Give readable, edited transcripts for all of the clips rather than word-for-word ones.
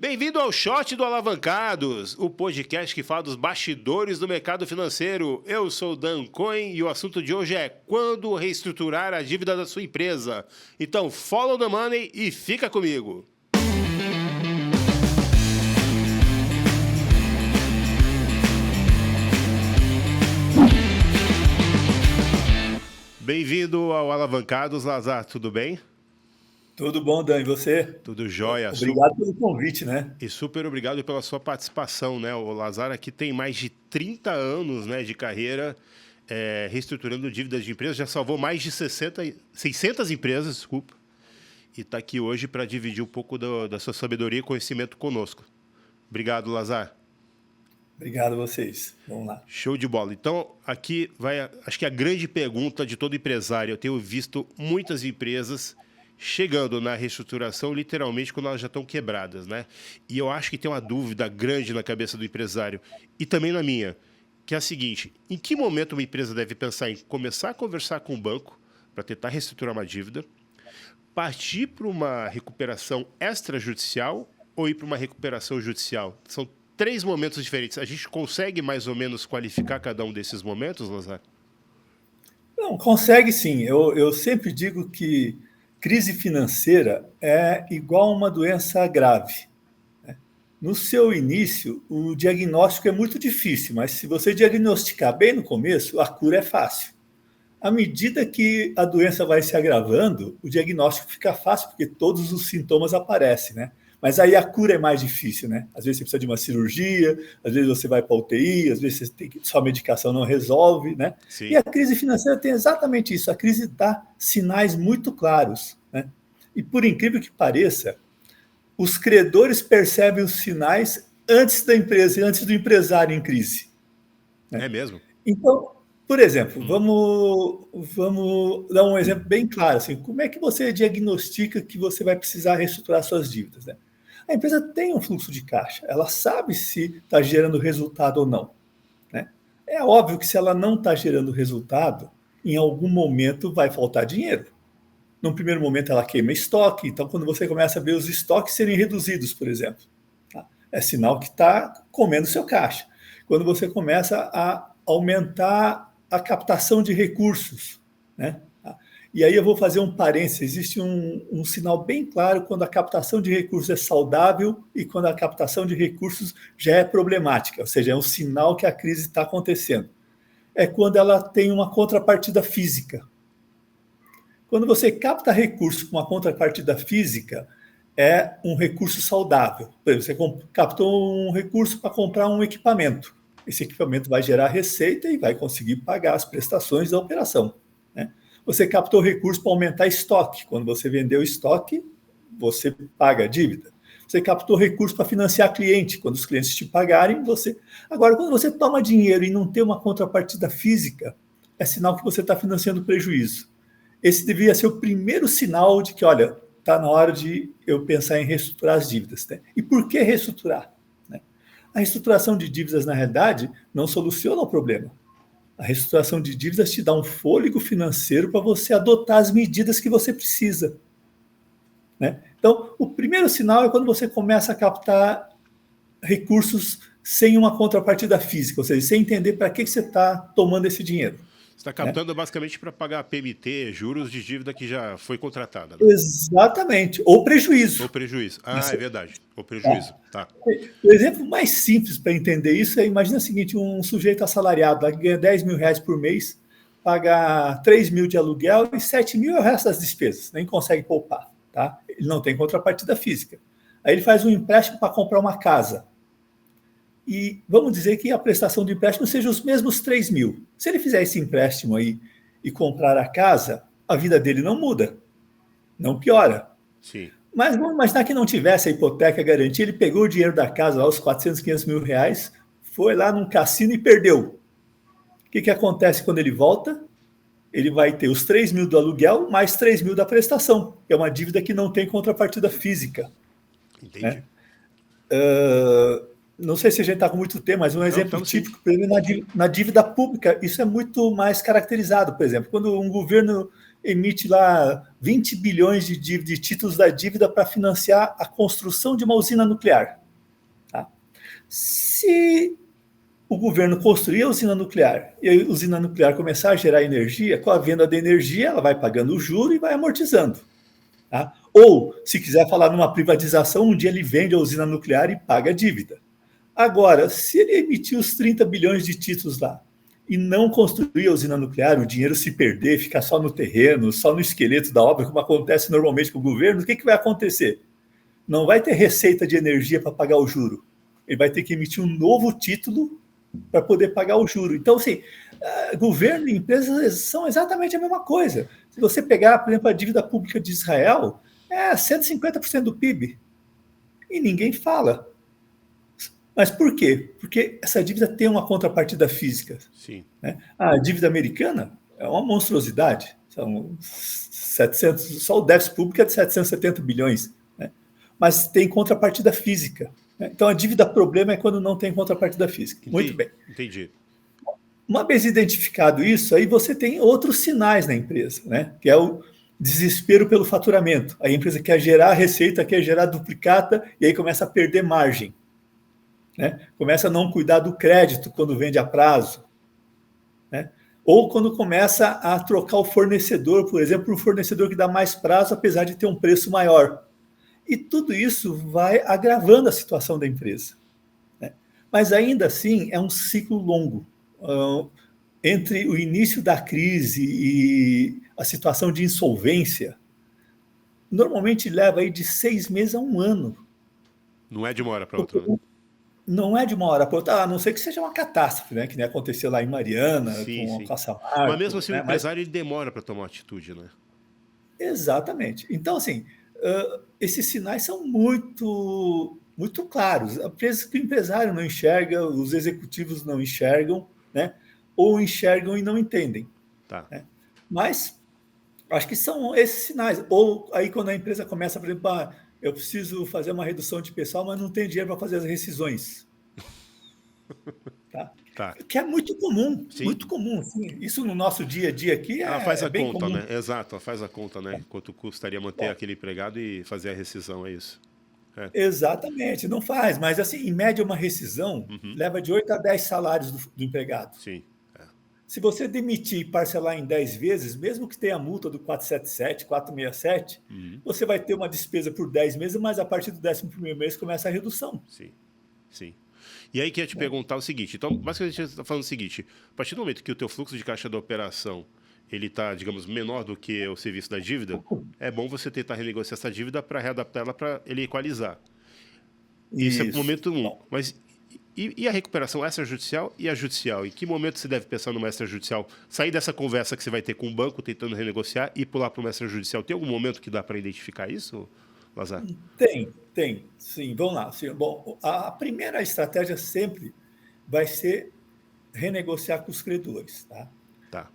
Bem-vindo ao Shot do Alavancados, o podcast que fala dos bastidores do mercado financeiro. Eu sou o Dan Cohen e o assunto de hoje é quando reestruturar a dívida da sua empresa. Então, follow the money e fica comigo. Bem-vindo ao Alavancados, Lazar, tudo bem? Tudo bom, Dan, e você? Tudo jóia. Obrigado pelo convite, né? E super obrigado pela sua participação, né? O Lazar aqui tem mais de 30 anos, né, de carreira reestruturando dívidas de empresas, já salvou mais de 600 empresas, desculpa, e está aqui hoje para dividir um pouco da sua sabedoria e conhecimento conosco. Obrigado, Lazar. Obrigado a vocês. Vamos lá. Show de bola. Então, aqui vai, acho que a grande pergunta de todo empresário. Eu tenho visto muitas empresas chegando na reestruturação, literalmente, quando elas já estão quebradas, né? E eu acho que tem uma dúvida grande na cabeça do empresário, e também na minha, que é a seguinte: em que momento uma empresa deve pensar em começar a conversar com o banco para tentar reestruturar uma dívida, partir para uma recuperação extrajudicial ou ir para uma recuperação judicial? São três momentos diferentes. A gente consegue mais ou menos qualificar cada um desses momentos, Lazar? Não, consegue sim. Eu sempre digo que crise financeira é igual a uma doença grave. No seu início, o diagnóstico é muito difícil, mas se você diagnosticar bem no começo, a cura é fácil. À medida que a doença vai se agravando, o diagnóstico fica fácil, porque todos os sintomas aparecem, né? Mas aí a cura é mais difícil, né? Às vezes você precisa de uma cirurgia, às vezes você vai para a UTI, às vezes você tem que, só medicação não resolve, né? Sim. E a crise financeira tem exatamente isso. A crise dá sinais muito claros, né? E por incrível que pareça, os credores percebem os sinais antes da empresa, antes do empresário em crise, né? É mesmo? Então, por exemplo, vamos dar um exemplo bem claro. Assim, como é que você diagnostica que você vai precisar reestruturar suas dívidas, né? A empresa tem um fluxo de caixa, ela sabe se está gerando resultado ou não, né? É óbvio que se ela não está gerando resultado, em algum momento vai faltar dinheiro. Num primeiro momento ela queima estoque, então quando você começa a ver os estoques serem reduzidos, por exemplo, tá? É sinal que está comendo seu caixa. Quando você começa a aumentar a captação de recursos, né? E aí eu vou fazer um parênteses, existe um sinal bem claro quando a captação de recursos é saudável e quando a captação de recursos já é problemática, ou seja, é um sinal que a crise está acontecendo. É quando ela tem uma contrapartida física. Quando você capta recursos com uma contrapartida física, é um recurso saudável. Por exemplo, você captou um recurso para comprar um equipamento. Esse equipamento vai gerar receita e vai conseguir pagar as prestações da operação, né? Você captou recurso para aumentar estoque. Quando você vendeu estoque, você paga a dívida. Você captou recurso para financiar cliente. Quando os clientes te pagarem, você... Agora, quando você toma dinheiro e não tem uma contrapartida física, é sinal que você está financiando prejuízo. Esse devia ser o primeiro sinal de que, olha, está na hora de eu pensar em reestruturar as dívidas, né? E por que reestruturar? A reestruturação de dívidas, na realidade, não soluciona o problema. A reestruturação de dívidas te dá um fôlego financeiro para você adotar as medidas que você precisa, né? Então, o primeiro sinal é quando você começa a captar recursos sem uma contrapartida física, ou seja, sem entender para que você está tomando esse dinheiro. Você está captando basicamente para pagar PMT, juros de dívida que já foi contratada, né? Exatamente. Ou prejuízo. Ou prejuízo. É verdade. Ou prejuízo. Tá. O exemplo mais simples para entender isso é, imagina o seguinte, um sujeito assalariado que ganha 10 mil reais por mês, paga 3 mil de aluguel e 7 mil é o resto das despesas, nem consegue poupar, tá? Ele não tem contrapartida física. Aí ele faz um empréstimo para comprar uma casa. E vamos dizer que a prestação do empréstimo seja os mesmos 3 mil. Se ele fizer esse empréstimo aí e comprar a casa, a vida dele não muda, não piora. Sim. Mas vamos imaginar que não tivesse a hipoteca garantia, ele pegou o dinheiro da casa, lá, os 400, 500 mil reais, foi lá num cassino e perdeu. O que acontece quando ele volta? Ele vai ter os 3 mil do aluguel mais 3 mil da prestação, que é uma dívida que não tem contrapartida física. Entendi. Né? não sei se a gente está com muito tempo, mas um exemplo típico, por exemplo, na dívida pública, isso é muito mais caracterizado, por exemplo, quando um governo emite lá 20 bilhões de títulos da dívida para financiar a construção de uma usina nuclear. Tá? Se o governo construir a usina nuclear e a usina nuclear começar a gerar energia, com a venda de energia, ela vai pagando o juro e vai amortizando. Tá? Ou, se quiser falar numa privatização, um dia ele vende a usina nuclear e paga a dívida. Agora, se ele emitir os 30 bilhões de títulos lá e não construir a usina nuclear, o dinheiro se perder, ficar só no terreno, só no esqueleto da obra, como acontece normalmente com o governo, o que vai acontecer? Não vai ter receita de energia para pagar o juro. Ele vai ter que emitir um novo título para poder pagar o juro. Então, assim, governo e empresas são exatamente a mesma coisa. Se você pegar, por exemplo, a dívida pública de Israel, é 150% do PIB. E ninguém fala. Mas por quê? Porque essa dívida tem uma contrapartida física. Sim. Né? A dívida americana é uma monstruosidade. São 700, só o déficit público é de 770 bilhões. Né? Mas tem contrapartida física. Né? Então, a dívida problema é quando não tem contrapartida física. Entendi, muito bem. Entendi. Uma vez identificado isso, aí você tem outros sinais na empresa, né? Que é o desespero pelo faturamento. A empresa quer gerar receita, quer gerar duplicata, e aí começa a perder margem. Né? Começa a não cuidar do crédito quando vende a prazo. Né? Ou quando começa a trocar o fornecedor, por exemplo, por um fornecedor que dá mais prazo, apesar de ter um preço maior. E tudo isso vai agravando a situação da empresa. Né? Mas ainda assim é um ciclo longo. Entre o início da crise e a situação de insolvência, normalmente leva aí de 6 meses a 1 ano. Não é de uma hora para outra, né? Não é de uma hora para outra, a não ser que seja uma catástrofe, né? Que nem aconteceu lá em Mariana, com a Costa Marco. Mas mesmo assim, né? o empresário ele demora para tomar atitude, né? Exatamente. Então, assim, esses sinais são muito, muito claros. Às vezes que o empresário não enxerga, os executivos não enxergam, né? Ou enxergam e não entendem. Tá. Né? Mas acho que são esses sinais. Ou aí quando a empresa começa, por exemplo, eu preciso fazer uma redução de pessoal, mas não tenho dinheiro para fazer as rescisões. Tá? Tá. Que é muito comum, Sim. muito comum. Assim. Isso no nosso dia a dia aqui ela faz a bem conta, comum. né? Exato, ela faz a conta, né? Quanto custaria manter aquele empregado e fazer a rescisão, é isso. Exatamente, não faz, mas assim, em média uma rescisão leva de 8 a 10 salários do empregado. Sim. Se você demitir e parcelar em 10 vezes, mesmo que tenha a multa do 477, 467, você vai ter uma despesa por 10 meses, mas a partir do 11º mês começa a redução. Sim, sim. E aí queria te perguntar o seguinte, então, basicamente a gente está falando o seguinte, a partir do momento que o teu fluxo de caixa da operação ele está, digamos, menor do que o serviço da dívida, é bom você tentar renegociar essa dívida para readaptar ela para ele equalizar. Isso é o momento 1. Mas e a recuperação extrajudicial e a judicial? Em que momento você deve pensar numa extrajudicial? Sair dessa conversa que você vai ter com o banco tentando renegociar e pular para uma extrajudicial. Tem algum momento que dá para identificar isso, Lazar? Tem. Sim, vamos lá. Sim. Bom, a primeira estratégia sempre vai ser renegociar com os credores. Tá.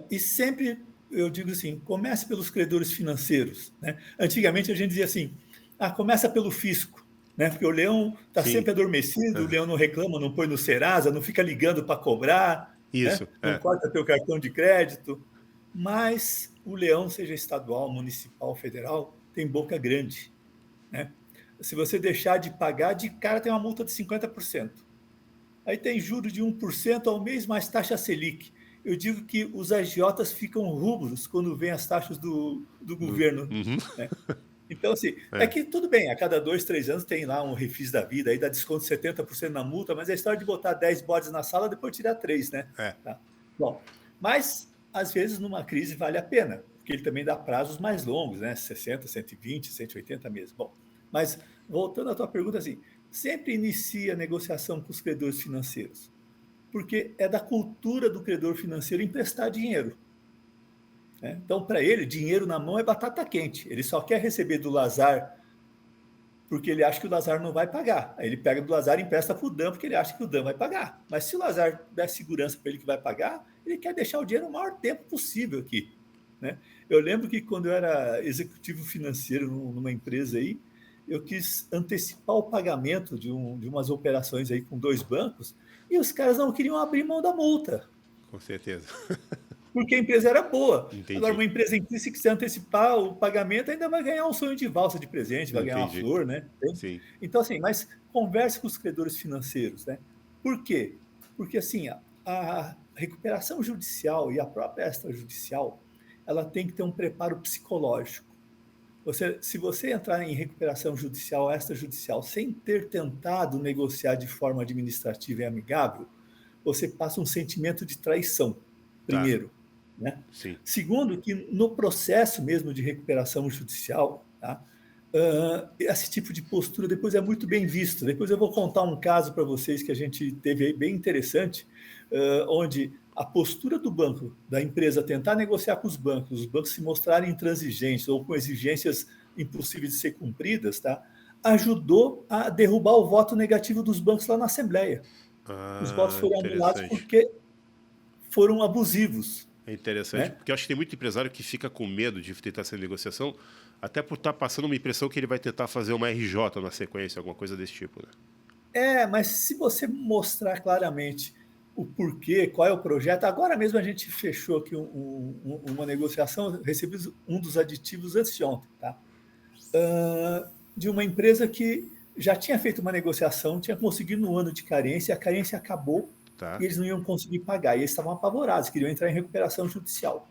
E sempre, eu digo assim, comece pelos credores financeiros. Né? Antigamente a gente dizia assim, começa pelo fisco. Né? Porque o leão está sempre adormecido, o leão não reclama, não põe no Serasa, não fica ligando para cobrar, isso, né? Não corta teu cartão de crédito. Mas o leão, seja estadual, municipal, federal, tem boca grande. Né? Se você deixar de pagar, de cara tem uma multa de 50%. Aí tem juros de 1% ao mês, mais taxa Selic. Eu digo que os agiotas ficam rubros quando vêm as taxas do governo. Né? Então, assim, é que tudo bem, a cada 2, 3 anos tem lá um refis da vida, aí dá desconto de 70% na multa, mas é a história de botar 10 bodes na sala, depois tirar 3, né? Tá? Bom, mas, às vezes, numa crise vale a pena, porque ele também dá prazos mais longos, né? 60, 120, 180 meses. Bom, mas, voltando à tua pergunta, assim, sempre inicia a negociação com os credores financeiros, porque é da cultura do credor financeiro emprestar dinheiro. Então, para ele, dinheiro na mão é batata quente. Ele só quer receber do Lazar porque ele acha que o Lazar não vai pagar. Aí ele pega do Lazar e empresta para o Dan porque ele acha que o Dan vai pagar. Mas se o Lazar der segurança para ele que vai pagar, ele quer deixar o dinheiro o maior tempo possível aqui. Né? Eu lembro que quando eu era executivo financeiro numa empresa aí, eu quis antecipar o pagamento de umas operações aí com 2 bancos, e os caras não queriam abrir mão da multa, Com certeza. porque a empresa era boa. Agora, Entendi. uma empresa em que, se quiser antecipar o pagamento, ainda vai ganhar um sonho de valsa de presente, vai ganhar uma Entendi. flor, né? Sim. Então, assim, mas converse com os credores financeiros, né? Por quê? Porque, assim, a recuperação judicial e a própria extrajudicial, ela tem que ter um preparo psicológico. Se você entrar em recuperação judicial, extrajudicial, sem ter tentado negociar de forma administrativa e amigável, você passa um sentimento de traição, Tá. primeiro. Né? Sim. Segundo, que no processo mesmo de recuperação judicial, tá? Esse tipo de postura depois é muito bem visto. Depois eu vou contar um caso para vocês que a gente teve aí bem interessante, onde a postura do banco, da empresa tentar negociar com os bancos se mostrarem intransigentes ou com exigências impossíveis de ser cumpridas, tá? Ajudou a derrubar o voto negativo dos bancos lá na Assembleia. Os votos foram anulados Interessante. porque foram abusivos. É interessante, Né? porque eu acho que tem muito empresário que fica com medo de tentar essa negociação, até por estar passando uma impressão que ele vai tentar fazer uma RJ na sequência, alguma coisa desse tipo, né? Mas se você mostrar claramente o porquê, qual é o projeto, agora mesmo a gente fechou aqui uma negociação, recebi um dos aditivos antes de ontem, tá? De uma empresa que já tinha feito uma negociação, tinha conseguido um ano de carência, a carência acabou Tá. e eles não iam conseguir pagar, e eles estavam apavorados, queriam entrar em recuperação judicial.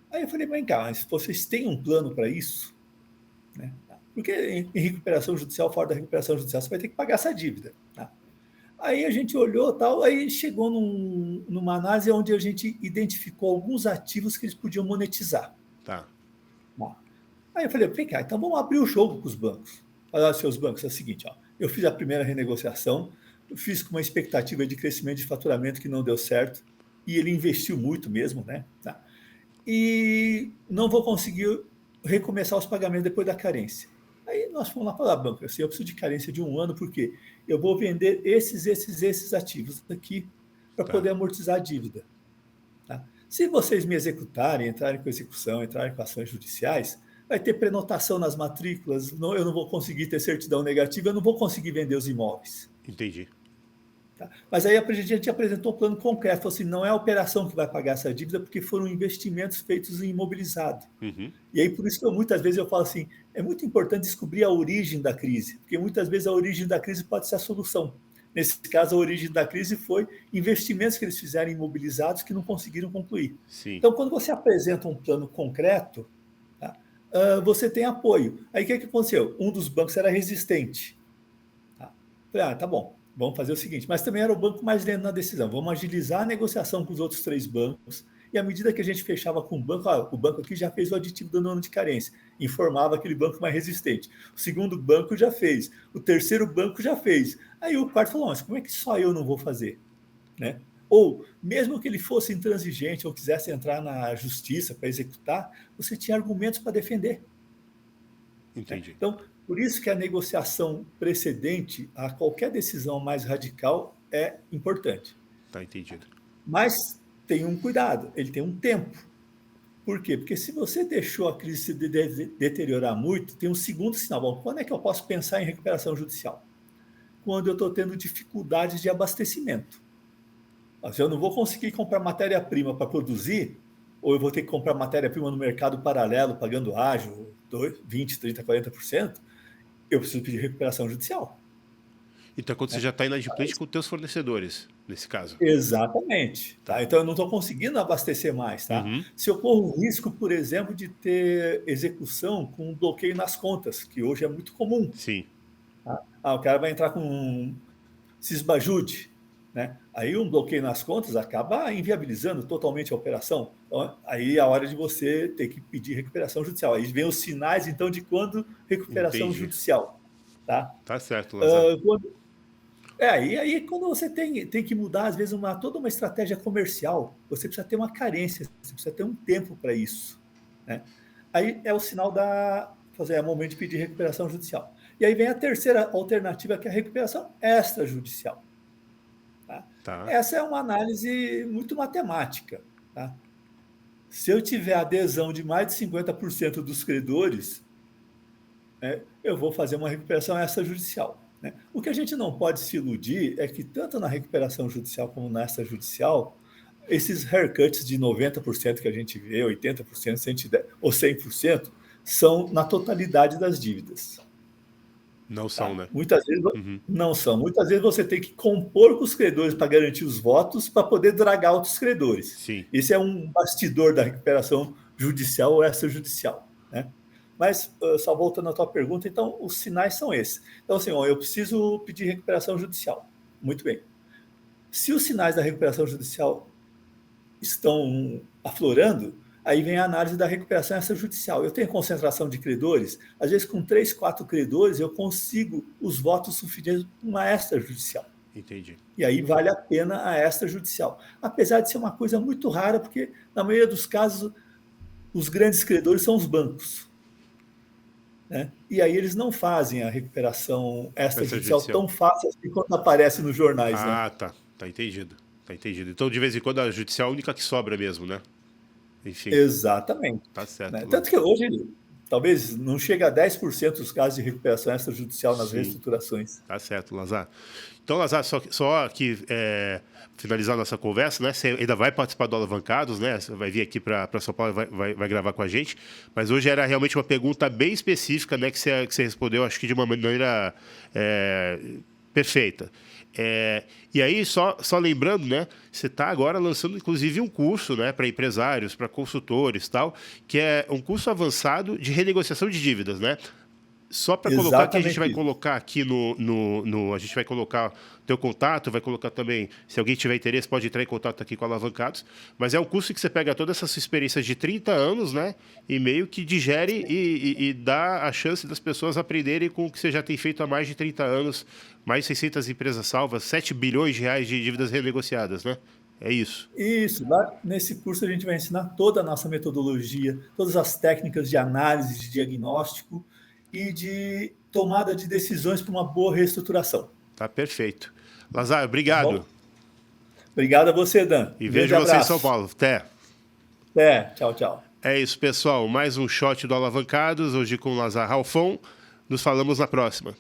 Aí eu falei, vem cá, mas vocês têm um plano para isso? Né? Porque em recuperação judicial, fora da recuperação judicial, você vai ter que pagar essa dívida. Tá? Aí a gente olhou tal, aí chegou numa análise onde a gente identificou alguns ativos que eles podiam monetizar. Tá. Tá? Aí eu falei, vem cá, então vamos abrir o jogo com os bancos. Olha, seus bancos, é o seguinte, ó, eu fiz a primeira renegociação, fiz com uma expectativa de crescimento de faturamento que não deu certo, e ele investiu muito mesmo, né? Tá? E não vou conseguir recomeçar os pagamentos depois da carência. Aí nós fomos lá falar, banco, assim, eu preciso de carência de 1 ano, porque eu vou vender esses ativos aqui para Tá. poder amortizar a dívida. Tá? Se vocês me executarem, entrarem com execução, entrarem com ações judiciais, vai ter prenotação nas matrículas, eu não vou conseguir ter certidão negativa, eu não vou conseguir vender os imóveis. Entendi. Tá? Mas aí a gente apresentou um plano concreto, falou assim, não é a operação que vai pagar essa dívida, porque foram investimentos feitos em imobilizado. Uhum. E aí por isso que muitas vezes eu falo assim, é muito importante descobrir a origem da crise, porque muitas vezes a origem da crise pode ser a solução. Nesse caso, a origem da crise foi investimentos que eles fizeram imobilizados que não conseguiram concluir. Sim. Então, quando você apresenta um plano concreto, tá, você tem apoio. Aí o que aconteceu? Um dos bancos era resistente. Tá? Falei, tá bom, vamos fazer o seguinte, mas também era o banco mais lento na decisão, vamos agilizar a negociação com os outros 3 bancos, e à medida que a gente fechava com o banco, o banco aqui já fez o aditivo do ano de carência, informava aquele banco mais resistente. O segundo banco já fez, o terceiro banco já fez. Aí o quarto falou, mas como é que só eu não vou fazer? Né? Ou, mesmo que ele fosse intransigente ou quisesse entrar na justiça para executar, você tinha argumentos para defender. Né? Entendi. Então, por isso que a negociação precedente a qualquer decisão mais radical é importante. Tá entendido. Mas tem um cuidado, ele tem um tempo. Por quê? Porque se você deixou a crise se deteriorar muito, tem um segundo sinal. Bom, quando é que eu posso pensar em recuperação judicial? Quando eu estou tendo dificuldades de abastecimento. Se eu não vou conseguir comprar matéria-prima para produzir, ou eu vou ter que comprar matéria-prima no mercado paralelo, pagando ágio, 20%, 30%, 40%, eu preciso pedir recuperação judicial. Então, quando você Né? já está inadimplente com os teus fornecedores, nesse caso. Exatamente. Tá. Tá? Então, eu não estou conseguindo abastecer mais. Tá? Uhum. Se eu corro o risco, por exemplo, de ter execução com um bloqueio nas contas, que hoje é muito comum. Sim. Tá? O cara vai entrar com um cisbajude, né? Aí um bloqueio nas contas acaba inviabilizando totalmente a operação. Então, aí é a hora de você ter que pedir recuperação judicial. Aí vem os sinais, então, de quando recuperação Entendi. judicial. Tá? Tá certo, Lazar. Aí quando você tem que mudar, às vezes, toda uma estratégia comercial, você precisa ter uma carência, você precisa ter um tempo para isso. Né? Aí é o sinal é o momento de pedir recuperação judicial. E aí vem a terceira alternativa, que é a recuperação extrajudicial. Tá? Tá. Essa é uma análise muito matemática. Tá? Se eu tiver adesão de mais de 50% dos credores, né, eu vou fazer uma recuperação extrajudicial, né? O que a gente não pode se iludir é que tanto na recuperação judicial como na extrajudicial, esses haircuts de 90% que a gente vê, 80%, 110% ou 100%, são na totalidade das dívidas. Não são, né? Muitas vezes não são. Muitas vezes você tem que compor com os credores para garantir os votos para poder dragar outros credores. Sim. Esse é um bastidor da recuperação judicial ou extrajudicial, né? Mas, só voltando à tua pergunta, então, os sinais são esses. Então, assim, eu preciso pedir recuperação judicial. Muito bem. Se os sinais da recuperação judicial estão aflorando, aí vem a análise da recuperação extrajudicial. Eu tenho concentração de credores, às vezes com 3, 4 credores eu consigo os votos suficientes para uma extrajudicial. Entendi. E aí vale a pena a extrajudicial. Apesar de ser uma coisa muito rara, porque na maioria dos casos os grandes credores são os bancos, né? E aí eles não fazem a recuperação extrajudicial tão fácil assim quando aparece nos jornais. Ah, né? Tá entendido. Tá entendido. Então, de vez em quando, a judicial é a única que sobra mesmo, né? Enfim. Exatamente. Tá certo. Né? Tanto que hoje, talvez não chega a 10% dos casos de recuperação extrajudicial nas reestruturações. Tá certo, Lazar. Então, Lazar, só aqui finalizar a nossa conversa, né? Você ainda vai participar do Alavancados, né? Você vai vir aqui para São Paulo e vai gravar com a gente. Mas hoje era realmente uma pergunta bem específica, né? Que você respondeu, acho que de uma maneira perfeita. E aí, só lembrando, né, você está agora lançando, inclusive, um curso, né, para empresários, para consultores e tal, que é um curso avançado de renegociação de dívidas, né? Só para colocar que a gente vai colocar aqui a gente vai colocar o teu contato, vai colocar também, se alguém tiver interesse, pode entrar em contato aqui com a Alavancados, mas é um curso que você pega toda essa sua experiência de 30 anos, né, e meio que digere e dá a chance das pessoas aprenderem com o que você já tem feito há mais de 30 anos, mais de 600 empresas salvas, 7 bilhões de reais de dívidas renegociadas, né? É isso. Isso. Lá nesse curso a gente vai ensinar toda a nossa metodologia, todas as técnicas de análise, de diagnóstico e de tomada de decisões para uma boa reestruturação. Tá perfeito. Lazar, obrigado. Tá, obrigado a você, Dan. E vejo você em São Paulo. Até. Até. Tchau, tchau. É isso, pessoal. Mais um shot do Alavancados, hoje com o Lazar Ralfon. Nos falamos na próxima.